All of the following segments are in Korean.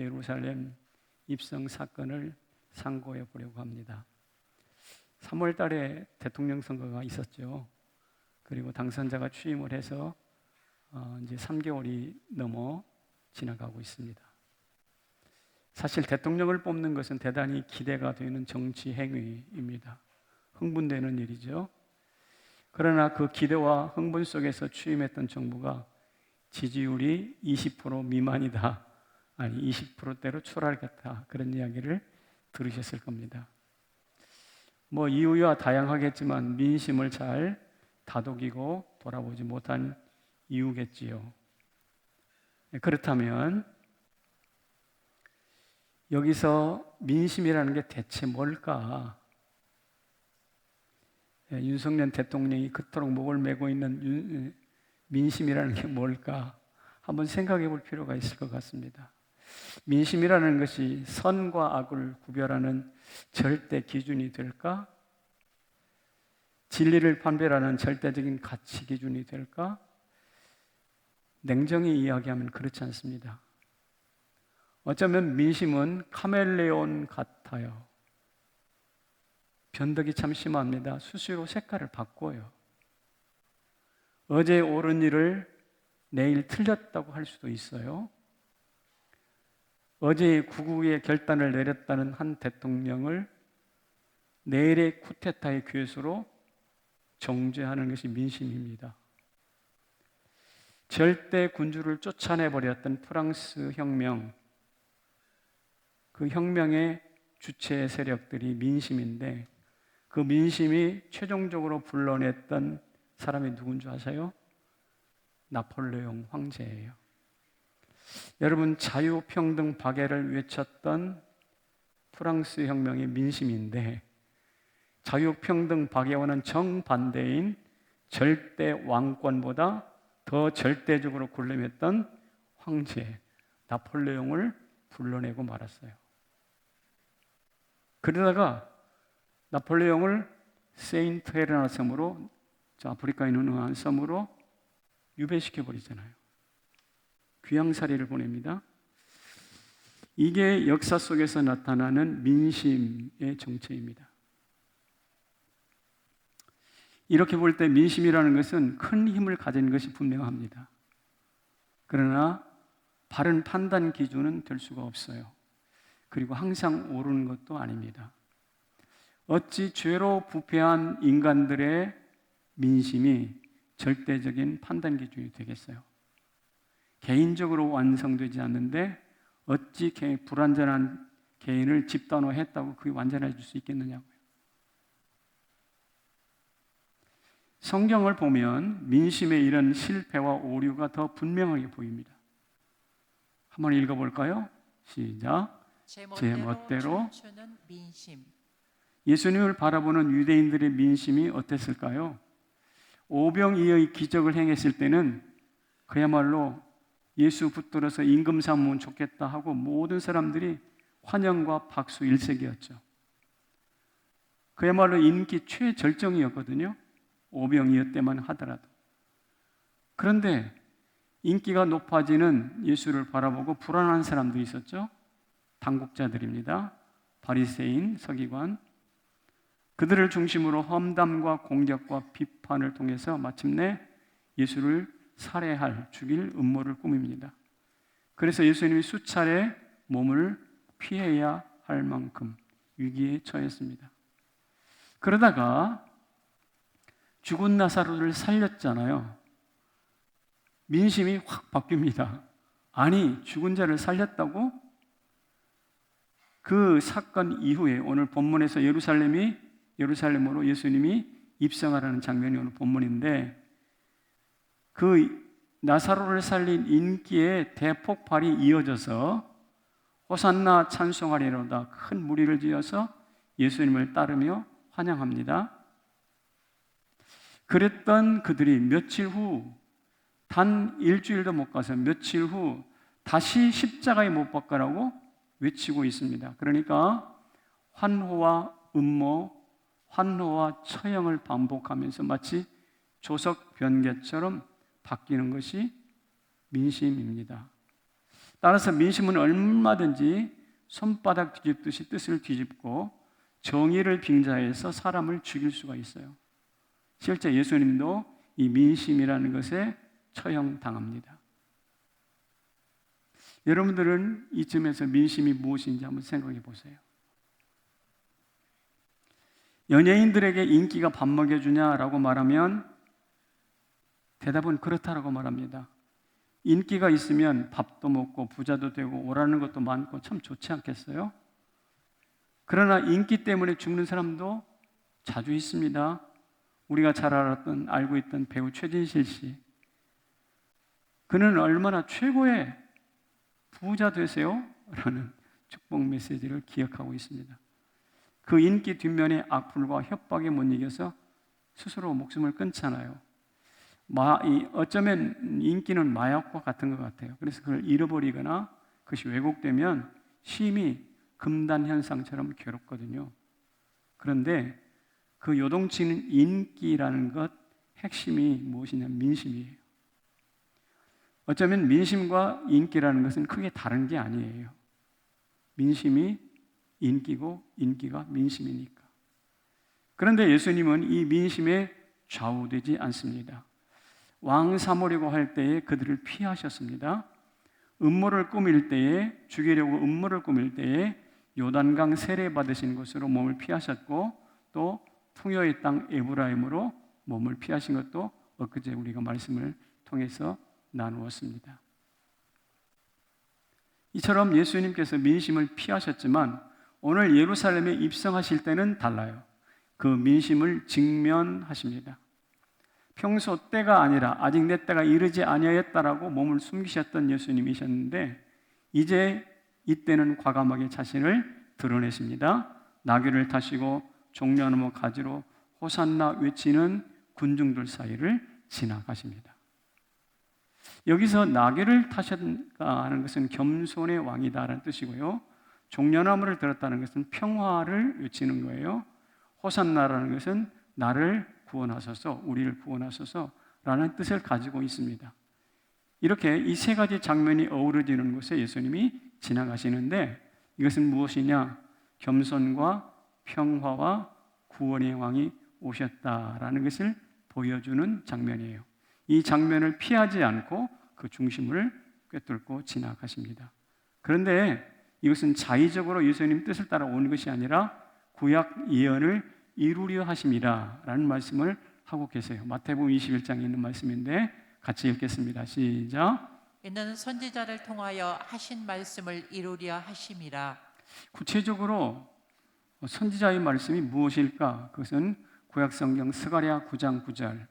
예루살렘 입성 사건을 상고해 보려고 합니다. 3월 달에 대통령 선거가 있었죠. 그리고 당선자가 취임을 해서 이제 3개월이 넘어 지나가고 있습니다. 사실 대통령을 뽑는 것은 대단히 기대가 되는 정치 행위입니다. 흥분되는 일이죠. 그러나 그 기대와 흥분 속에서 취임했던 정부가 지지율이 20% 미만이다, 아니 20%대로 추락했다, 그런 이야기를 들으셨을 겁니다. 뭐 이유야 다양하겠지만 민심을 잘 다독이고 돌아보지 못한 이유겠지요. 그렇다면 여기서 민심이라는 게 대체 뭘까? 윤석열 대통령이 그토록 목을 메고 있는 민심이라는 게 뭘까? 한번 생각해 볼 필요가 있을 것 같습니다. 민심이라는 것이 선과 악을 구별하는 절대 기준이 될까? 진리를 판별하는 절대적인 가치 기준이 될까? 냉정히 이야기하면 그렇지 않습니다. 어쩌면 민심은 카멜레온 같아요. 변덕이 참 심합니다. 수시로 색깔을 바꿔요. 어제 옳은 일을 내일 틀렸다고 할 수도 있어요. 어제 구구의 결단을 내렸다는 한 대통령을 내일의 쿠데타의 괴수로 정죄하는 것이 민심입니다. 절대 군주를 쫓아내버렸던 프랑스 혁명, 그 혁명의 주체 세력들이 민심인데 그 민심이 최종적으로 불러냈던 사람이 누군 줄 아세요? 나폴레옹 황제예요. 여러분, 자유평등 박애를 외쳤던 프랑스 혁명의 민심인데 자유평등 박애와는 정반대인 절대 왕권보다 더 절대적으로 군림했던 황제 나폴레옹을 불러내고 말았어요. 그러다가 나폴레옹을 세인트 헤레나 섬으로, 아프리카에 있는 한 섬으로 유배시켜버리잖아요. 귀양살이를 보냅니다. 이게 역사 속에서 나타나는 민심의 정체입니다. 이렇게 볼 때 민심이라는 것은 큰 힘을 가진 것이 분명합니다. 그러나 바른 판단 기준은 될 수가 없어요. 그리고 항상 오르는 것도 아닙니다. 어찌 죄로 부패한 인간들의 민심이 절대적인 판단 기준이 되겠어요? 개인적으로 완성되지 않는데 어찌 불완전한 개인을 집단화했다고 그게 완전해질 수 있겠느냐고요. 성경을 보면 민심의 이런 실패와 오류가 더 분명하게 보입니다. 한번 읽어볼까요? 시작. 제 멋대로 춤추는 민심. 예수님을 바라보는 유대인들의 민심이 어땠을까요? 오병이어의 기적을 행했을 때는 그야말로 예수 붙들어서 임금 삼으면 좋겠다 하고 모든 사람들이 환영과 박수 일색이었죠. 그야말로 인기 최절정이었거든요. 오병이어 때만 하더라도. 그런데 인기가 높아지는 예수를 바라보고 불안한 사람들이 있었죠. 당국자들입니다. 바리새인, 서기관. 그들을 중심으로 험담과 공격과 비판을 통해서 마침내 예수를 살해할, 죽일 음모를 꾸밉니다. 그래서 예수님이 수차례 몸을 피해야 할 만큼 위기에 처했습니다. 그러다가 죽은 나사로를 살렸잖아요. 민심이 확 바뀝니다. 아니, 죽은 자를 살렸다고? 그 사건 이후에 오늘 본문에서 예루살렘으로 예수님이 입성하라는 장면이 오늘 본문인데 그 나사로를 살린 인기의 대폭발이 이어져서 호산나 찬송하리로다 큰 무리를 지어서 예수님을 따르며 환영합니다. 그랬던 그들이 며칠 후, 단 일주일도 못 가서 며칠 후 다시 십자가에 못 박으라고 외치고 있습니다. 그러니까 환호와 음모, 환호와 처형을 반복하면서 마치 조석 변개처럼 바뀌는 것이 민심입니다. 따라서 민심은 얼마든지 손바닥 뒤집듯이 뜻을 뒤집고 정의를 빙자해서 사람을 죽일 수가 있어요. 실제 예수님도 이 민심이라는 것에 처형당합니다. 여러분들은 이쯤에서 민심이 무엇인지 한번 생각해 보세요. 연예인들에게 인기가 밥 먹여주냐라고 말하면 대답은 그렇다라고 말합니다. 인기가 있으면 밥도 먹고 부자도 되고 오라는 것도 많고 참 좋지 않겠어요? 그러나 인기 때문에 죽는 사람도 자주 있습니다. 우리가 잘 알고 있던 배우 최진실 씨. 그는 얼마나 최고의 부자 되세요? 라는 축복 메시지를 기억하고 있습니다. 그 인기 뒷면에 악플과 협박에 못 이겨서 스스로 목숨을 끊잖아요. 어쩌면 인기는 마약과 같은 것 같아요. 그래서 그걸 잃어버리거나 그것이 왜곡되면 심히 금단 현상처럼 괴롭거든요. 그런데 그 요동치는 인기라는 것 핵심이 무엇이냐면 민심이에요. 어쩌면 민심과 인기라는 것은 크게 다른 게 아니에요. 민심이 인기고 인기가 민심이니까. 그런데 예수님은 이 민심에 좌우되지 않습니다. 왕 삼으려고 할 때에 그들을 피하셨습니다. 음모를 꾸밀 때에, 죽이려고 음모를 꾸밀 때에 요단강 세례 받으신 곳으로 몸을 피하셨고, 또 풍요의 땅 에브라임으로 몸을 피하신 것도 엊그제 우리가 말씀을 통해서 나누었습니다. 이처럼 예수님께서 민심을 피하셨지만 오늘 예루살렘에 입성하실 때는 달라요. 그 민심을 직면하십니다. 평소 때가 아니라 아직 내 때가 이르지 아니하였다라고 몸을 숨기셨던 예수님이셨는데 이제 이때는 과감하게 자신을 드러내십니다. 나귀를 타시고 종려나무 가지로 호산나 외치는 군중들 사이를 지나가십니다. 여기서 나귀를 타셨다 하는 것은 겸손의 왕이다라는 뜻이고요. 종려나무를 들었다는 것은 평화를 외치는 거예요. 호산나라는 것은 나를 구원하소서, 우리를 구원하소서라는 뜻을 가지고 있습니다. 이렇게 이 세 가지 장면이 어우러지는 곳에 예수님이 지나가시는데 이것은 무엇이냐? 겸손과 평화와 구원의 왕이 오셨다라는 것을 보여주는 장면이에요. 이 장면을 피하지 않고 그 중심을 꿰뚫고 지나가십니다. 그런데 이것은 자의적으로 예수님 뜻을 따라 온 것이 아니라 구약 예언을 이루려 하심이라 라는 말씀을 하고 계세요. 마태복음 21장에 있는 말씀인데 같이 읽겠습니다. 시작. 이는 선지자를 통하여 하신 말씀을 이루려 하심이라. 구체적으로 선지자의 말씀이 무엇일까? 그것은 구약성경 스가랴 9장 9절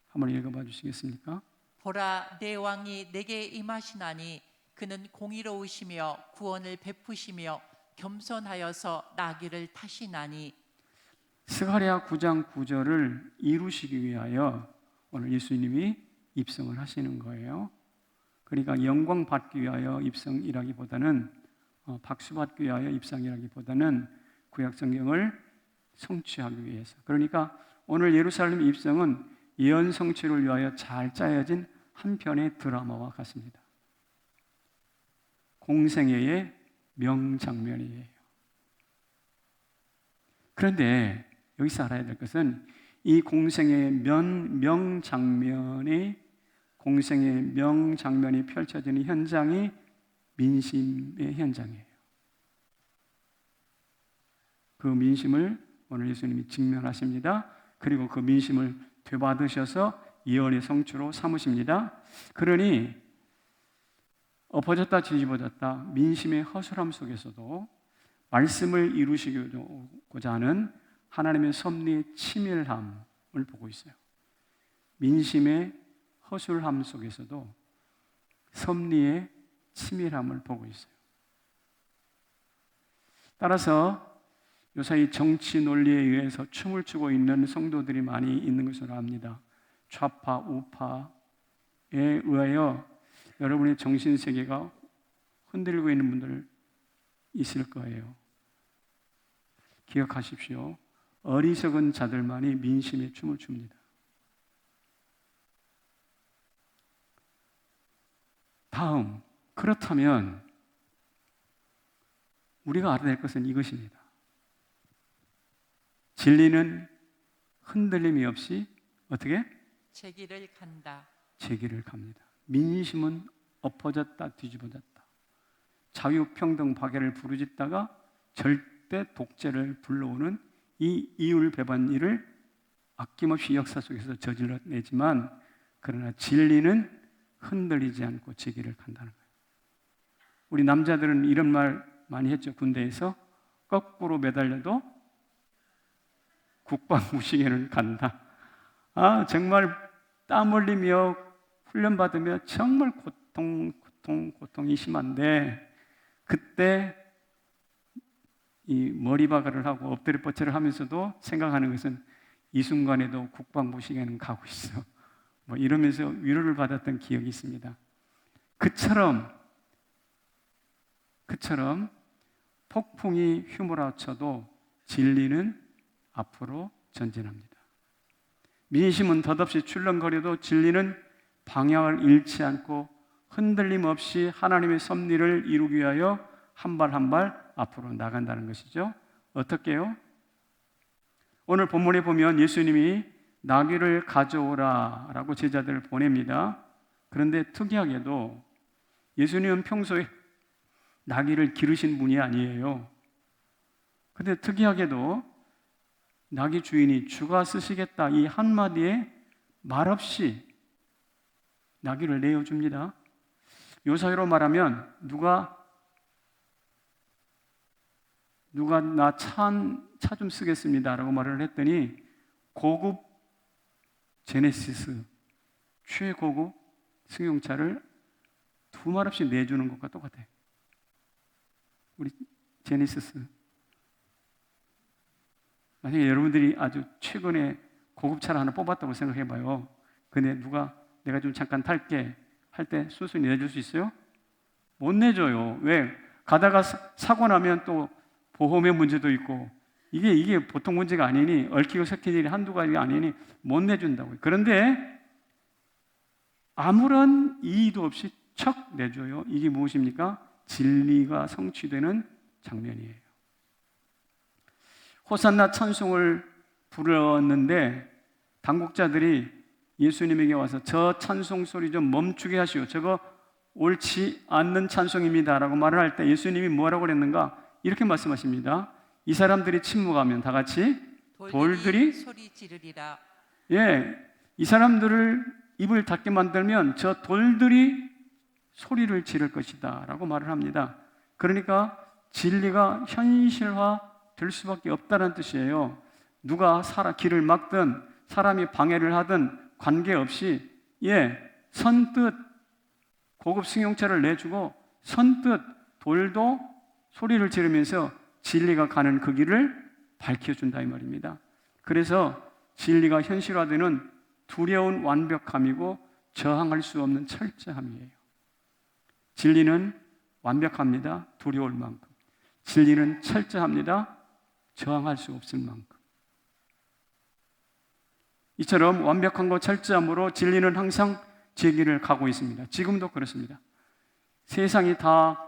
한번 읽어봐 주시겠습니까? 보라, 내 왕이 내게 임하시나니 그는 공의로우시며 구원을 베푸시며 겸손하여서 나귀를 타시나니. 스가랴 9장 9절을 이루시기 위하여 오늘 예수님이 입성을 하시는 거예요. 그러니까 영광 받기 위하여 입성이라기보다는 박수 받기 위하여 입성이라기보다는 구약 성경을 성취하기 위해서. 그러니까 오늘 예루살렘 입성은 예언 성취를 위하여 잘 짜여진 한 편의 드라마와 같습니다. 공생애의 명장면이에요. 그런데 여기서 알아야 될 것은 이 공생애의 명장면이 펼쳐지는 현장이 민심의 현장이에요. 그 민심을 오늘 예수님이 직면하십니다. 그리고 그 민심을 되받으셔서 예언의 성취로 삼으십니다. 그러니 엎어졌다 뒤집어졌다 민심의 허술함 속에서도 말씀을 이루시고자 하는 하나님의 섭리의 치밀함을 보고 있어요. 민심의 허술함 속에서도 섭리의 치밀함을 보고 있어요. 따라서 요사이 정치 논리에 의해서 춤을 추고 있는 성도들이 많이 있는 것으로 압니다. 좌파, 우파에 의하여 여러분의 정신세계가 흔들리고 있는 분들 있을 거예요. 기억하십시오. 어리석은 자들만이 민심의 춤을 춥니다. 다음, 그렇다면 우리가 알아야 될 것은 이것입니다. 진리는 흔들림이 없이 어떻게? 제 길을 간다. 제 길을 갑니다. 민심은 엎어졌다 뒤집어졌다. 자유평등 박애를 부르짖다가 절대 독재를 불러오는 이 이율배반 일을 아낌없이 역사 속에서 저질러내지만 그러나 진리는 흔들리지 않고 제 길을 간다는 거예요. 우리 남자들은 이런 말 많이 했죠. 군대에서 거꾸로 매달려도 국방무시개는 간다. 아, 정말 땀 흘리며 훈련받으며 정말 고통이 심한데 그때 이 머리바가를 하고 엎드려 뻗쳐를 하면서도 생각하는 것은 이 순간에도 국방무시개는 가고 있어. 뭐 이러면서 위로를 받았던 기억이 있습니다. 그처럼 폭풍이 휘몰아쳐도 진리는 앞으로 전진합니다. 민심은 덧없이 출렁거려도 진리는 방향을 잃지 않고 흔들림 없이 하나님의 섭리를 이루기 위하여 한 발 한 발 앞으로 나간다는 것이죠. 어떻게요? 오늘 본문에 보면 예수님이 나귀를 가져오라 라고 제자들을 보냅니다. 그런데 특이하게도 예수님은 평소에 나귀를 기르신 분이 아니에요. 그런데 특이하게도 나귀 주인이 주가 쓰시겠다 이 한마디에 말없이 나귀를 내어줍니다. 요 사이로 말하면 누가 나 차 좀 쓰겠습니다 라고 말을 했더니 고급 제네시스 최고급 승용차를 두 말 없이 내주는 것과 똑같아요. 우리 제네시스 만약에 여러분들이 아주 최근에 고급차를 하나 뽑았다고 생각해봐요. 근데 누가 내가 좀 잠깐 탈게 할 때 순순히 내줄 수 있어요? 못 내줘요. 왜? 가다가 사고 나면 또 보험의 문제도 있고 이게 보통 문제가 아니니 얽히고 섞인 일이 한두 가지가 아니니 못 내준다고요. 그런데 아무런 이의도 없이 척 내줘요. 이게 무엇입니까? 진리가 성취되는 장면이에요. 호산나 찬송을 부르는데 당국자들이 예수님에게 와서 저 찬송 소리 좀 멈추게 하시오. 저거 옳지 않는 찬송입니다 라고 말을 할 때 예수님이 뭐라고 그랬는가? 이렇게 말씀하십니다. 이 사람들이 침묵하면 다 같이 돌들이 소리 지르리라. 예, 이 사람들을 입을 닫게 만들면 저 돌들이 소리를 지를 것이다 라고 말을 합니다. 그러니까 진리가 현실화 될 수밖에 없다는 뜻이에요. 누가 길을 막든 사람이 방해를 하든 관계없이 선뜻 고급 승용차를 내주고 선뜻 돌도 소리를 지르면서 진리가 가는 그 길을 밝혀준다 이 말입니다. 그래서 진리가 현실화되는 두려운 완벽함이고 저항할 수 없는 철저함이에요. 진리는 완벽합니다. 두려울 만큼. 진리는 철저합니다. 저항할 수 없을 만큼. 이처럼 완벽한 것 철저함으로 진리는 항상 제 길을 가고 있습니다. 지금도 그렇습니다. 세상이 다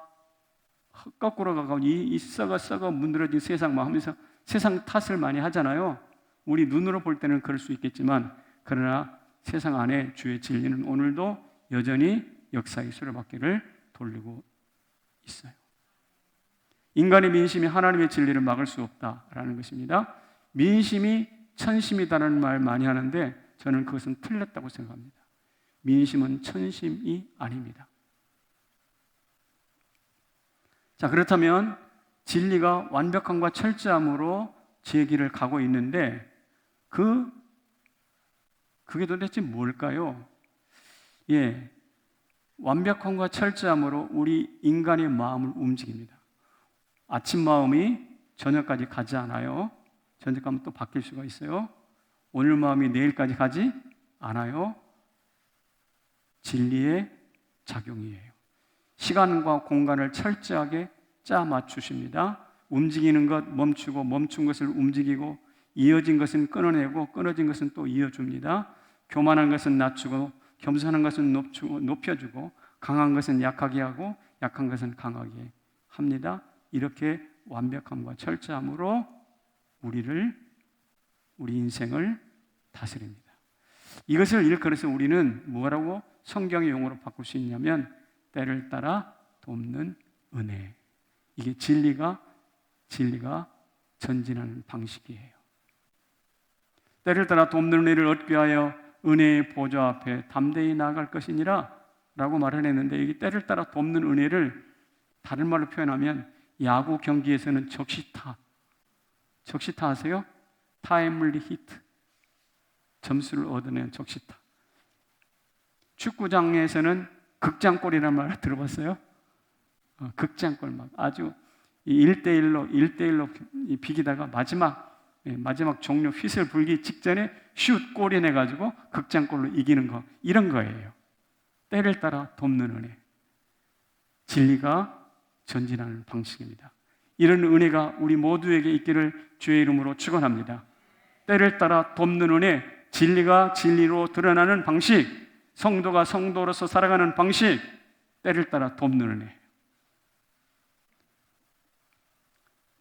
거꾸로 가고 이 썩어 문드러진 세상 하면서 세상 탓을 많이 하잖아요. 우리 눈으로 볼 때는 그럴 수 있겠지만 그러나 세상 안에 주의 진리는 오늘도 여전히 역사의 수레바퀴를 돌리고 있어요. 인간의 민심이 하나님의 진리를 막을 수 없다라는 것입니다. 민심이 천심이다라는 말 많이 하는데 저는 그것은 틀렸다고 생각합니다. 민심은 천심이 아닙니다. 자, 그렇다면 진리가 완벽함과 철저함으로 제 길을 가고 있는데 그게 도대체 뭘까요? 완벽함과 철저함으로 우리 인간의 마음을 움직입니다. 아침 마음이 저녁까지 가지 않아요. 저녁 가면 또 바뀔 수가 있어요. 오늘 마음이 내일까지 가지 않아요. 진리의 작용이에요. 시간과 공간을 철저하게 짜 맞추십니다. 움직이는 것 멈추고 멈춘 것을 움직이고 이어진 것은 끊어내고 끊어진 것은 또 이어줍니다. 교만한 것은 낮추고 겸손한 것은 높여주고 강한 것은 약하게 하고 약한 것은 강하게 합니다. 이렇게 완벽함과 철저함으로 우리 인생을 다스립니다. 이것을 일컬어서 우리는 뭐라고 성경의 용어로 바꿀 수 있냐면 때를 따라 돕는 은혜. 이게 진리가 전진하는 방식이에요. 때를 따라 돕는 은혜를 얻기 위하여 은혜의 보좌 앞에 담대히 나아갈 것이니라 라고 말을 했는데, 이게 때를 따라 돕는 은혜를 다른 말로 표현하면 야구 경기에서는 적시타 아세요? 타임리 히트, 점수를 얻어낸 적시타. 축구장에서는 극장골이라는 말 들어봤어요? 극장골, 막 아주 1대1로 비기다가 마지막 종료 휘슬 불기 직전에 슛 골이 내가지고 극장골로 이기는 거, 이런 거예요. 때를 따라 돕는 은혜, 진리가 전진하는 방식입니다. 이런 은혜가 우리 모두에게 있기를 주의 이름으로 축원합니다. 때를 따라 돕는 은혜, 진리가 진리로 드러나는 방식, 성도가 성도로서 살아가는 방식, 때를 따라 돕는 은혜.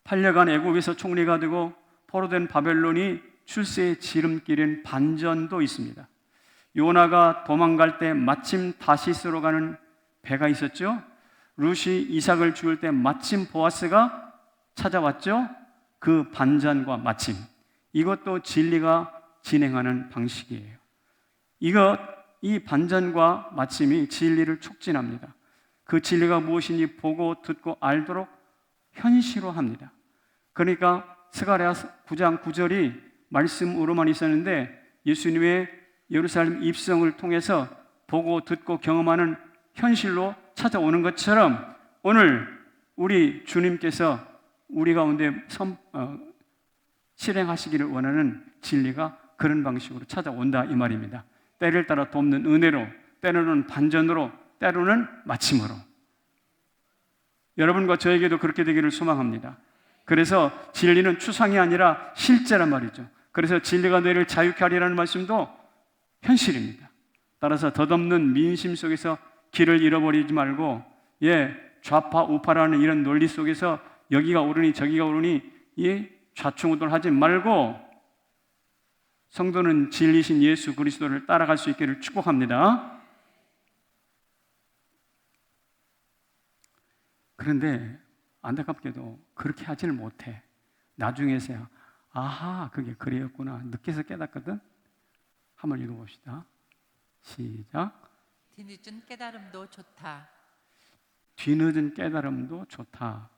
8년간 애굽에서 총리가 되고 포로된 바벨론이 출세의 지름길인 반전도 있습니다. 요나가 도망갈 때 마침 다시스로 가는 배가 있었죠. 룻이 이삭을 죽을 때 마침 보아스가 찾아왔죠. 그 반전과 마침, 이것도 진리가 진행하는 방식이에요. 이 반전과 마침이 진리를 촉진합니다. 그 진리가 무엇인지 보고 듣고 알도록 현실화합니다. 그러니까 스가랴 9장 9절이 말씀으로만 있었는데 예수님의 예루살렘 입성을 통해서 보고 듣고 경험하는 현실로 찾아오는 것처럼 오늘 우리 주님께서 우리 가운데 실행하시기를 원하는 진리가 그런 방식으로 찾아온다, 이 말입니다. 때를 따라 돕는 은혜로, 때로는 반전으로, 때로는 마침으로. 여러분과 저에게도 그렇게 되기를 소망합니다. 그래서 진리는 추상이 아니라 실제란 말이죠. 그래서 진리가 너희를 자유케 하리라는 말씀도 현실입니다. 따라서 덧없는 민심 속에서 길을 잃어버리지 말고, 좌파 우파라는 이런 논리 속에서 여기가 옳으니 저기가 옳으니 좌충우돌하지 말고 성도는 진리신 예수 그리스도를 따라갈 수 있기를 축복합니다. 그런데 안타깝게도 그렇게 하지를 못해. 나중에서야 아하, 그게 그래였구나, 늦게서 깨닫거든. 한번 읽어봅시다. 시작. 뒤늦은 깨달음도 좋다. 뒤늦은 깨달음도 좋다.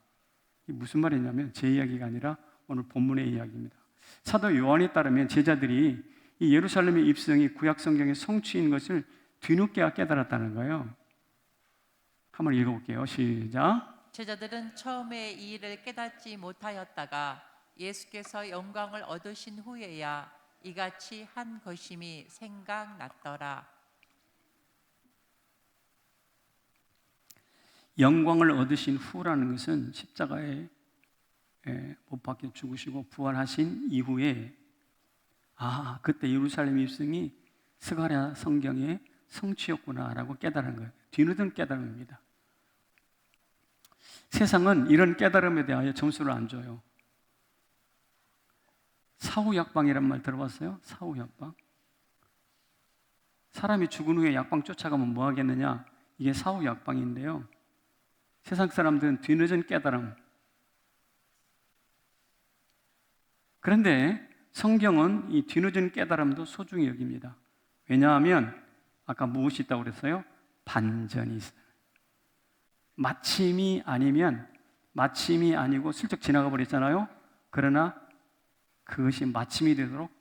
이게 무슨 말이냐면 제 이야기가 아니라 오늘 본문의 이야기입니다. 사도 요한에 따르면 제자들이 이 예루살렘의 입성이 구약 성경의 성취인 것을 뒤늦게 깨달았다는 거예요. 한번 읽어볼게요. 시작. 제자들은 처음에 이 일을 깨닫지 못하였다가 예수께서 영광을 얻으신 후에야 이같이 한 것임이 생각났더라. 영광을 얻으신 후라는 것은 십자가에 못 박혀 죽으시고 부활하신 이후에 그때 예루살렘 입성이 스가랴 성경의 성취였구나라고 깨달은 거예요. 뒤늦은 깨달음입니다. 세상은 이런 깨달음에 대하여 점수를 안 줘요. 사후약방이란 말 들어봤어요? 사후약방. 사람이 죽은 후에 약방 쫓아가면 뭐 하겠느냐? 이게 사후약방인데요. 세상 사람들은 뒤늦은 깨달음. 그런데 성경은 이 뒤늦은 깨달음도 소중히 여깁니다. 왜냐하면 아까 무엇이 있다고 그랬어요? 반전이 있어요. 마침이 아니고 슬쩍 지나가 버렸잖아요. 그러나 그것이 마침이 되도록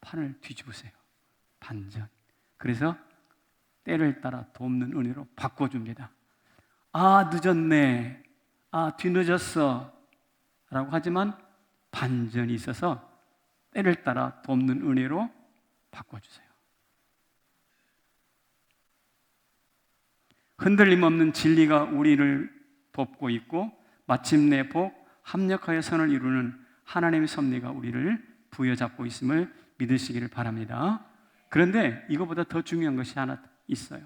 판을 뒤집으세요. 반전. 그래서 때를 따라 돕는 은혜로 바꿔줍니다. 늦었네, 뒤늦었어 라고 하지만 반전이 있어서 때를 따라 돕는 은혜로 바꿔주세요. 흔들림 없는 진리가 우리를 돕고 있고 마침내 복, 합력하여 선을 이루는 하나님의 섭리가 우리를 부여잡고 있음을 믿으시기를 바랍니다. 그런데 이거보다 더 중요한 것이 하나 있어요.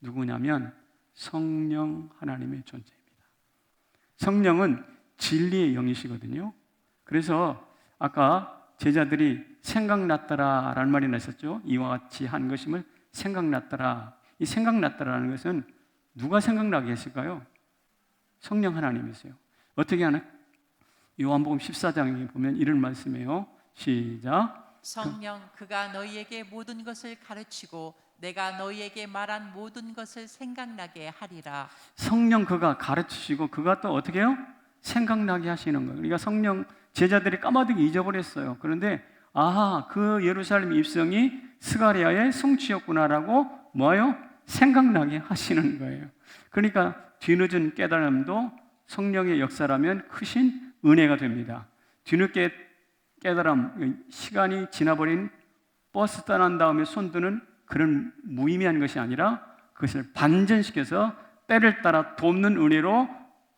누구냐면 성령 하나님의 존재입니다. 성령은 진리의 영이시거든요. 그래서 아까 제자들이 생각났더라라는 말이 나셨죠. 이와 같이 한 것임을 생각났더라. 이 생각났더라는 것은 누가 생각나게 했을까요? 성령 하나님이세요. 어떻게 하나? 요한복음 14장에 보면 이런 말씀이에요. 시작. 성령 그가 너희에게 모든 것을 가르치고 내가 너희에게 말한 모든 것을 생각나게 하리라. 성령 그가 가르치시고 그가 또 어떻게 해요? 생각나게 하시는 거예요. 그러니까 성령 제자들이 까마득히 잊어버렸어요. 그런데 아하, 그 예루살렘 입성이 스가랴의 성취였구나라고 뭐예요? 생각나게 하시는 거예요. 그러니까 뒤늦은 깨달음도 성령의 역사라면 크신 은혜가 됩니다. 뒤늦게 깨달음, 시간이 지나버린 버스 떠난 다음에 손드는 그런 무의미한 것이 아니라 그것을 반전시켜서 때를 따라 돕는 은혜로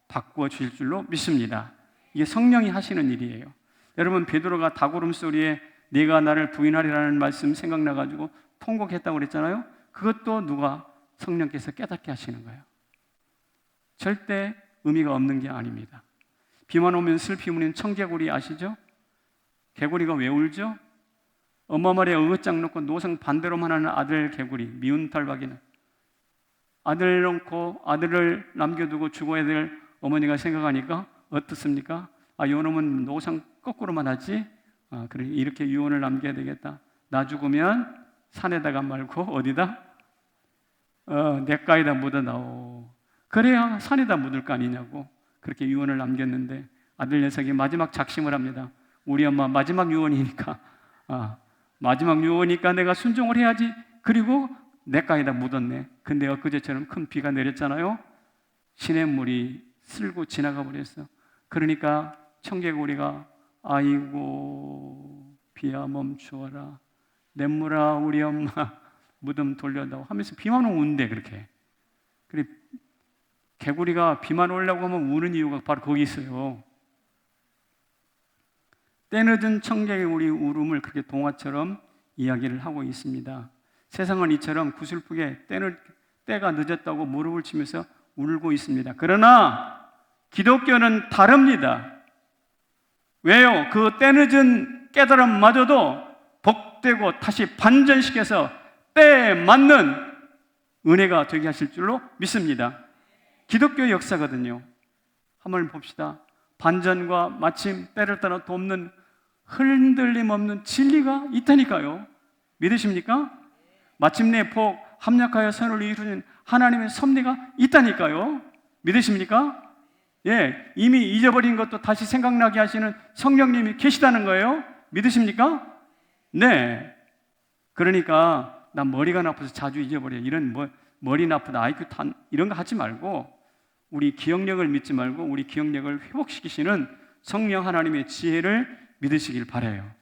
바꾸어 주실 줄로 믿습니다. 이게 성령이 하시는 일이에요. 여러분, 베드로가 닭울음 소리에 네가 나를 부인하리라는 말씀 생각나가지고 통곡했다고 그랬잖아요. 그것도 누가? 성령께서 깨닫게 하시는 거예요. 절대 의미가 없는 게 아닙니다. 비만 오면 슬피 우는 청개구리 아시죠? 개구리가 왜 울죠? 엄마 말에 어긋장 놓고 노성 반대로만 하는 아들 개구리, 미운 탈박이는 아들 놓고 아들을 남겨두고 죽어야 될 어머니가 생각하니까 어떻습니까? 아, 요놈은 노상 거꾸로만 하지? 아, 그래, 이렇게 유언을 남겨야 되겠다. 나 죽으면 산에다가 말고 어디다? 냇가에다 묻어다오. 그래야 산에다 묻을 거 아니냐고 그렇게 유언을 남겼는데 아들 녀석이 마지막 작심을 합니다. 우리 엄마 마지막 유언이니까 마지막 유언이니까 내가 순종을 해야지. 그리고 냇가에다 묻었네. 근데 엊그제처럼 큰 비가 내렸잖아요. 시냇물이 쓸고 지나가 버렸어. 그러니까 청개구리가 아이고 비야 멈추어라, 냇물아 우리 엄마 무덤 돌려다오 하면서 비만 오면 운대. 그렇게. 그래, 개구리가 비만 오려고 하면 우는 이유가 바로 거기 있어요. 때늦은 청개구리 울음을 그렇게 동화처럼 이야기를 하고 있습니다. 세상은 이처럼 구슬프게 때가 늦었다고 무릎을 치면서 울고 있습니다. 그러나 기독교는 다릅니다. 왜요? 그 때늦은 깨달음마저도 복되고 다시 반전시켜서 때에 맞는 은혜가 되게 하실 줄로 믿습니다. 기독교의 역사거든요. 한번 봅시다. 반전과 마침 때를 따라 돕는 흔들림 없는 진리가 있다니까요. 믿으십니까? 마침내 복 합력하여 선을 이루는 하나님의 섭리가 있다니까요. 믿으십니까? 예, 이미 잊어버린 것도 다시 생각나게 하시는 성령님이 계시다는 거예요. 믿으십니까? 네. 그러니까 난 머리가 나빠서 자주 잊어버려. 이런 머리 나쁘다, IQ 탄 이런 거 하지 말고 우리 기억력을 믿지 말고 우리 기억력을 회복시키시는 성령 하나님의 지혜를 믿으시길 바라요.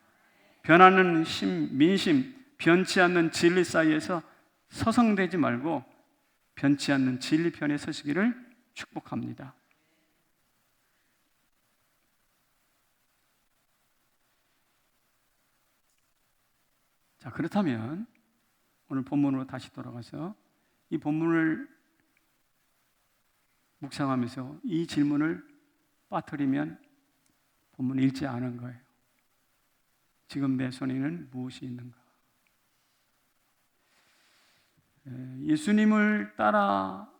변하는 민심, 변치 않는 진리 사이에서 서성대지 말고 변치 않는 진리 편에 서시기를 축복합니다. 자, 그렇다면 오늘 본문으로 다시 돌아가서 이 본문을 묵상하면서 이 질문을 빠뜨리면 본문을 읽지 않은 거예요. 지금 내 손에는 무엇이 있는가? 예수님을 따라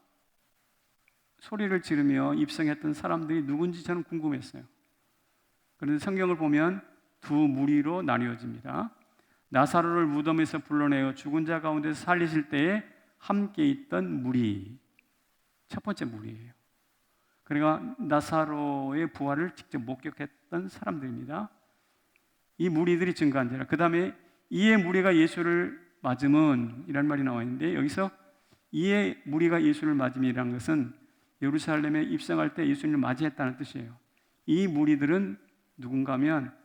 소리를 지르며 입성했던 사람들이 누군지 저는 궁금했어요. 그런데 성경을 보면 두 무리로 나뉘어집니다. 나사로를 무덤에서 불러내어 죽은 자 가운데서 살리실 때에 함께 있던 무리, 첫 번째 무리예요. 그러니까 나사로의 부활을 직접 목격했던 사람들입니다. 이 무리들이 증거한대라. 그 다음에 이에 무리가 예수를 맞음은 이란 말이 나와 있는데 여기서 이에 무리가 예수를 맞음이라는 것은 예루살렘에 입성할 때 예수님을 맞이했다는 뜻이에요. 이 무리들은 누군가 하면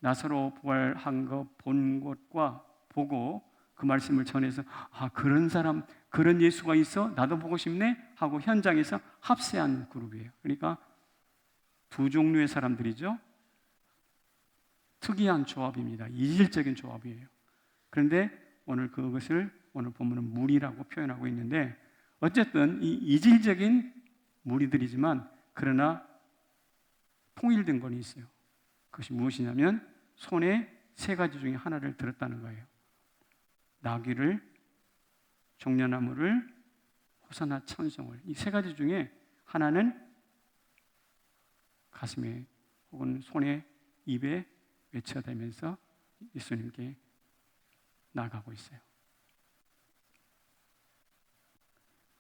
나사로 부활한 거 본 것과 보고 그 말씀을 전해서 아, 그런 사람, 그런 예수가 있어? 나도 보고 싶네? 하고 현장에서 합세한 그룹이에요. 그러니까 두 종류의 사람들이죠. 특이한 조합입니다. 이질적인 조합이에요. 그런데 오늘 그것을 오늘 본문은 무리라고 표현하고 있는데 어쨌든 이 이질적인 무리들이지만 그러나 통일된 건 있어요. 그것이 무엇이냐면 손에 세 가지 중에 하나를 들었다는 거예요. 나귀를, 종려나무를, 호산나 찬송을. 이 세 가지 중에 하나는 가슴에 혹은 손에, 입에 외쳐대면서 예수님께 나아가고 있어요.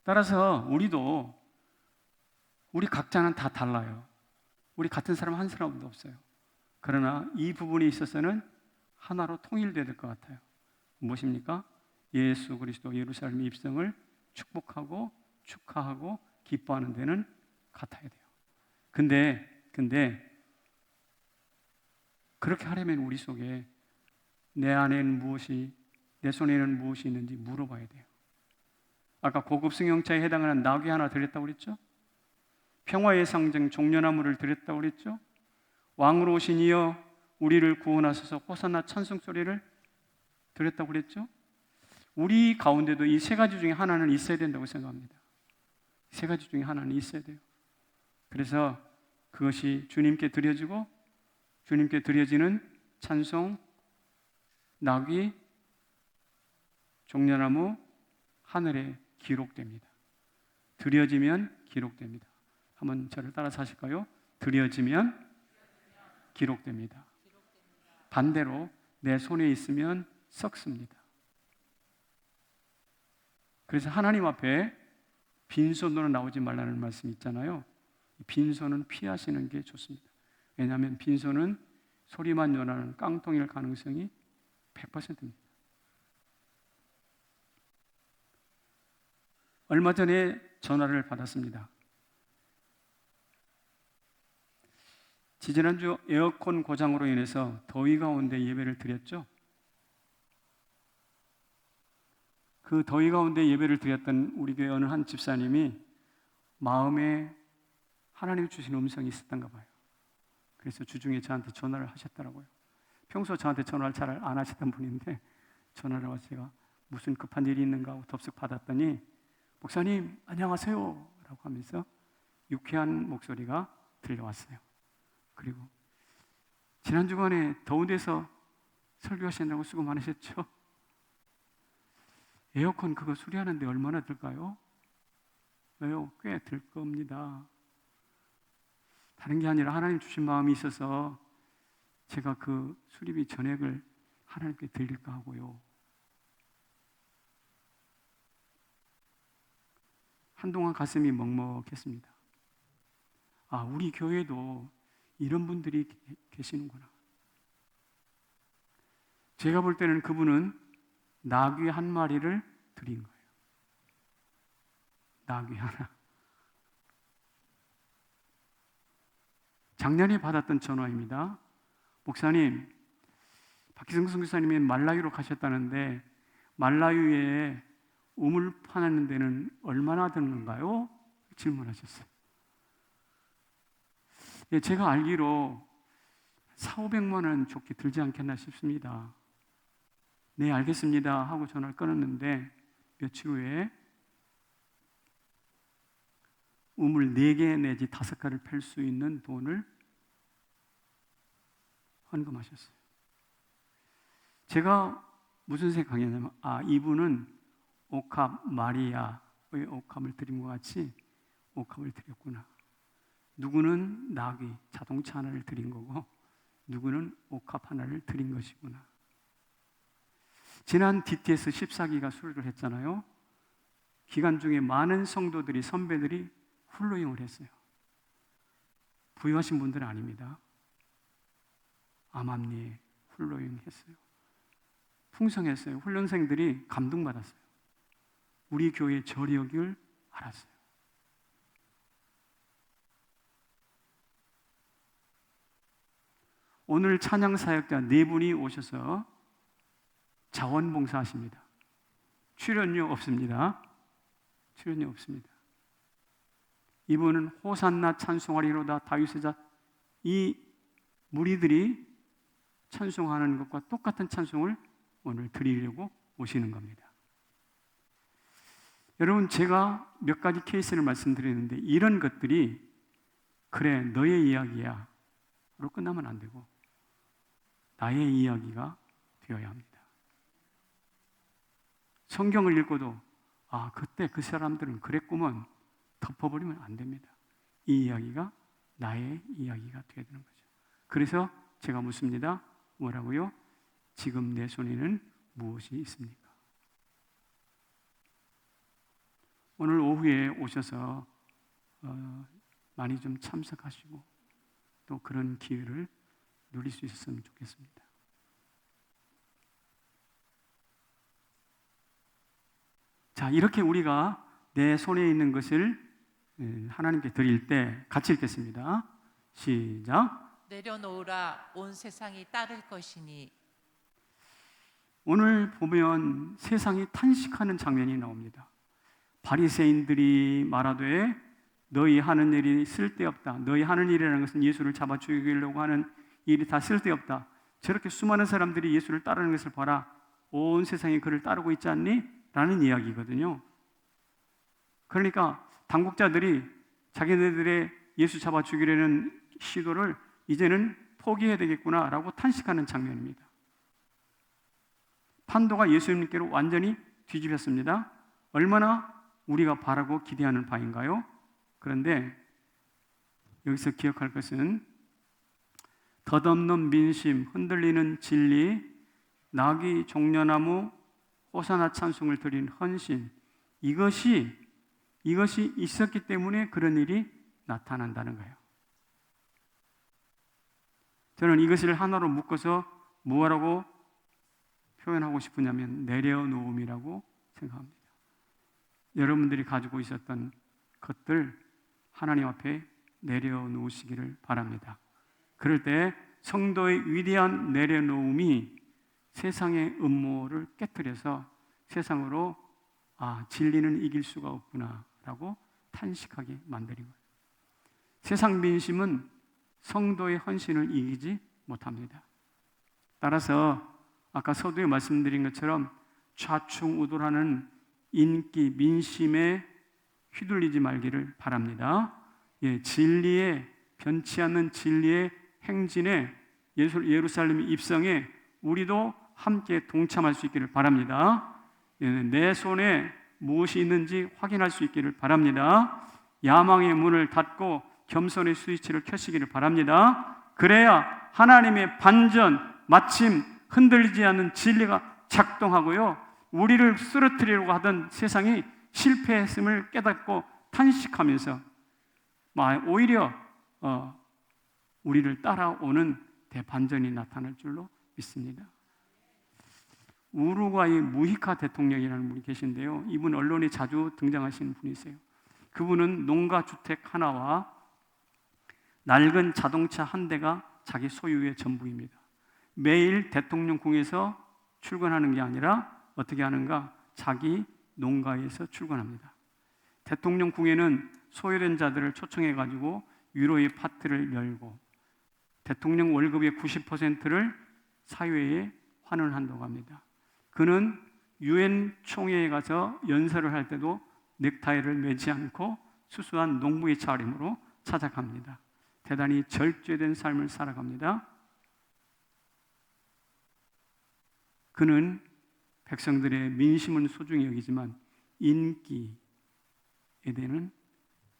따라서 우리 각자는 다 달라요. 우리 같은 사람 한 사람도 없어요. 그러나 이 부분에 있어서는 하나로 통일돼야 될 것 같아요. 무엇입니까? 예수 그리스도 예루살렘 입성을 축복하고 축하하고 기뻐하는 데는 같아야 돼요. 근데 그렇게 하려면 우리 속에 내 안에는 무엇이, 내 손에는 무엇이 있는지 물어봐야 돼요. 아까 고급 승용차에 해당하는 나귀 하나 드렸다고 그랬죠? 평화의 상징 종려나무를 드렸다고 그랬죠? 왕으로 오신 이여 우리를 구원하소서 호산나 찬송 소리를 드렸다고 그랬죠? 우리 가운데도 이 세 가지 중에 하나는 있어야 된다고 생각합니다. 세 가지 중에 하나는 있어야 돼요. 그래서 그것이 주님께 드려지고 주님께 드려지는 찬송, 나귀, 종려나무, 하늘에 기록됩니다. 드려지면 기록됩니다. 한번 저를 따라서 하실까요? 드려지면 기록됩니다. 반대로 내 손에 있으면 썩습니다. 그래서 하나님 앞에 빈손으로 나오지 말라는 말씀이 있잖아요. 빈손은 피하시는 게 좋습니다. 왜냐하면 빈손은 소리만 전하는 깡통일 가능성이 100%입니다. 얼마 전에 전화를 받았습니다. 지지난주 에어컨 고장으로 인해서 더위 가운데 예배를 드렸죠. 그 더위 가운데 예배를 드렸던 우리 교회 어느 한 집사님이 마음에 하나님 주신 음성이 있었던가 봐요. 그래서 주중에 저한테 전화를 하셨더라고요. 평소 저한테 전화를 잘 안 하셨던 분인데 전화를 와서 제가 무슨 급한 일이 있는가 하고 덥석 받았더니 목사님 안녕하세요 라고 하면서 유쾌한 목소리가 들려왔어요. 그리고 지난 주간에 더운 데서 설교하신다고 수고 많으셨죠? 에어컨 그거 수리하는데 얼마나 들까요? 왜요? 꽤 들 겁니다. 다른 게 아니라 하나님 주신 마음이 있어서 제가 그 수리비 전액을 하나님께 드릴까 하고요. 한동안 가슴이 먹먹했습니다. 아, 우리 교회도 이런 분들이 계시는구나. 제가 볼 때는 그분은 나귀 한 마리를 드린 거예요. 나귀 하나. 작년에 받았던 전화입니다. 목사님, 박희성 선교사님이 말라유로 가셨다는데 말라유에 우물 파는 데는 얼마나 드는가요? 질문하셨어요. 예, 제가 알기로 400~500만 원 좋게 들지 않겠나 싶습니다. 네, 알겠습니다 하고 전화를 끊었는데 며칠 후에 우물 4개 내지 5개를 팰 수 있는 돈을 헌금하셨어요. 제가 무슨 생각이냐면 이분은 옥합 마리아의 옥합을 드린 것 같이 옥합을 드렸구나. 누구는 나귀, 자동차 하나를 드린 거고 누구는 옥합 하나를 드린 것이구나. 지난 DTS 14기가 수료를 했잖아요. 기간 중에 많은 성도들이, 선배들이 훌로잉을 했어요. 부유하신 분들은 아닙니다. 암암리에 훌로잉 했어요. 풍성했어요. 훈련생들이 감동받았어요. 우리 교회의 저력을 알았어요. 오늘 찬양 사역자 4분이 오셔서 자원봉사 하십니다. 출연료 없습니다. 출연료 없습니다. 이분은 호산나 찬송하리로다 다윗의 자, 이 무리들이 찬송하는 것과 똑같은 찬송을 오늘 드리려고 오시는 겁니다. 여러분, 제가 몇 가지 케이스를 말씀드렸는데 이런 것들이 그래 너의 이야기야 로 끝나면 안 되고 나의 이야기가 되어야 합니다. 성경을 읽고도 그때 그 사람들은 그랬구먼 덮어버리면 안 됩니다. 이 이야기가 나의 이야기가 되어야 되는 거죠. 그래서 제가 묻습니다. 뭐라고요? 지금 내 손에는 무엇이 있습니까? 오늘 오후에 오셔서 많이 좀 참석하시고 또 그런 기회를 누릴 수 있었으면 좋겠습니다. 자, 이렇게 우리가 내 손에 있는 것을 하나님께 드릴 때 같이 읽겠습니다. 시작. 내려놓으라 온 세상이 따를 것이니. 오늘 보면 세상이 탄식하는 장면이 나옵니다. 바리새인들이 말하되 너희 하는 일이 쓸데없다. 너희 하는 일이라는 것은 예수를 잡아 죽이려고 하는 일이 다 쓸데없다. 저렇게 수많은 사람들이 예수를 따르는 것을 봐라. 온 세상이 그를 따르고 있지 않니? 라는 이야기거든요. 그러니까 당국자들이 자기네들의 예수 잡아 죽이려는 시도를 이제는 포기해야 되겠구나 라고 탄식하는 장면입니다. 판도가 예수님께로 완전히 뒤집혔습니다. 얼마나 우리가 바라고 기대하는 바인가요? 그런데 여기서 기억할 것은 덧없는 민심, 흔들리는 진리, 나귀, 종려나무, 호사나 찬송을 드린 헌신, 이것이 있었기 때문에 그런 일이 나타난다는 거예요. 저는 이것을 하나로 묶어서 뭐라고 표현하고 싶으냐면 내려놓음이라고 생각합니다. 여러분들이 가지고 있었던 것들 하나님 앞에 내려놓으시기를 바랍니다. 그럴 때 성도의 위대한 내려놓음이 세상의 음모를 깨트려서 세상으로 진리는 이길 수가 없구나 라고 탄식하게 만드는 거예요. 세상 민심은 성도의 헌신을 이기지 못합니다. 따라서 아까 서두에 말씀드린 것처럼 좌충우돌하는 인기, 민심에 휘둘리지 말기를 바랍니다. 진리에 변치 않는 진리의 행진에 예루살렘 입성에 우리도 함께 동참할 수 있기를 바랍니다. 내 손에 무엇이 있는지 확인할 수 있기를 바랍니다. 야망의 문을 닫고 겸손의 스위치를 켜시기를 바랍니다. 그래야 하나님의 반전, 마침 흔들리지 않는 진리가 작동하고요. 우리를 쓰러뜨리려고 하던 세상이 실패했음을 깨닫고 탄식하면서 오히려 우리를 따라오는 대반전이 나타날 줄로 믿습니다. 우루과이 무히카 대통령이라는 분이 계신데요. 이분 언론에 자주 등장하시는 분이세요. 그분은 농가 주택 하나와 낡은 자동차 한 대가 자기 소유의 전부입니다. 매일 대통령궁에서 출근하는 게 아니라 어떻게 하는가? 자기 농가에서 출근합니다. 대통령궁에는 소외된 자들을 초청해가지고 위로의 파티를 열고 대통령 월급의 90%를 사회에 환원한다고 합니다. 그는 유엔 총회에 가서 연설을 할 때도 넥타이를 매지 않고 수수한 농부의 차림으로 찾아갑니다. 대단히 절제된 삶을 살아갑니다. 그는 백성들의 민심은 소중히 여기지만 인기에 대해서는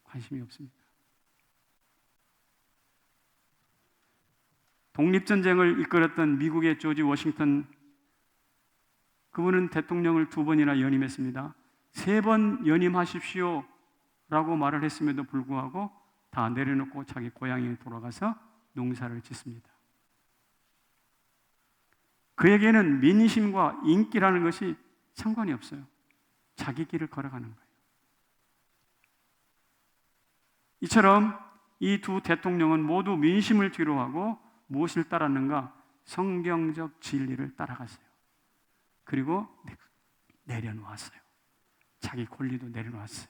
관심이 없습니다. 독립전쟁을 이끌었던 미국의 조지 워싱턴, 그분은 대통령을 2번이나 연임했습니다. 3번 연임하십시오 라고 말을 했음에도 불구하고 다 내려놓고 자기 고향에 돌아가서 농사를 짓습니다. 그에게는 민심과 인기라는 것이 상관이 없어요. 자기 길을 걸어가는 거예요. 이처럼 이 두 대통령은 모두 민심을 뒤로하고 무엇을 따랐는가? 성경적 진리를 따라갔어요. 그리고 내려놓았어요. 자기 권리도 내려놓았어요.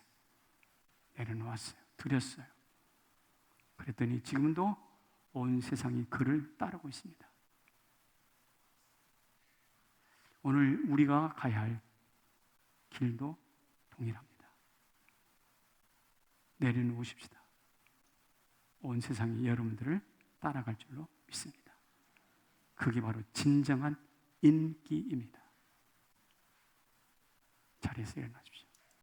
드렸어요. 그랬더니 지금도 온 세상이 그를 따르고 있습니다. 오늘 우리가 가야 할 길도 동일합니다. 내려놓으십시다. 온 세상이 여러분들을 따라갈 줄로 믿습니다. 그게 바로 진정한 인기입니다. 자리에서 일어나십시오.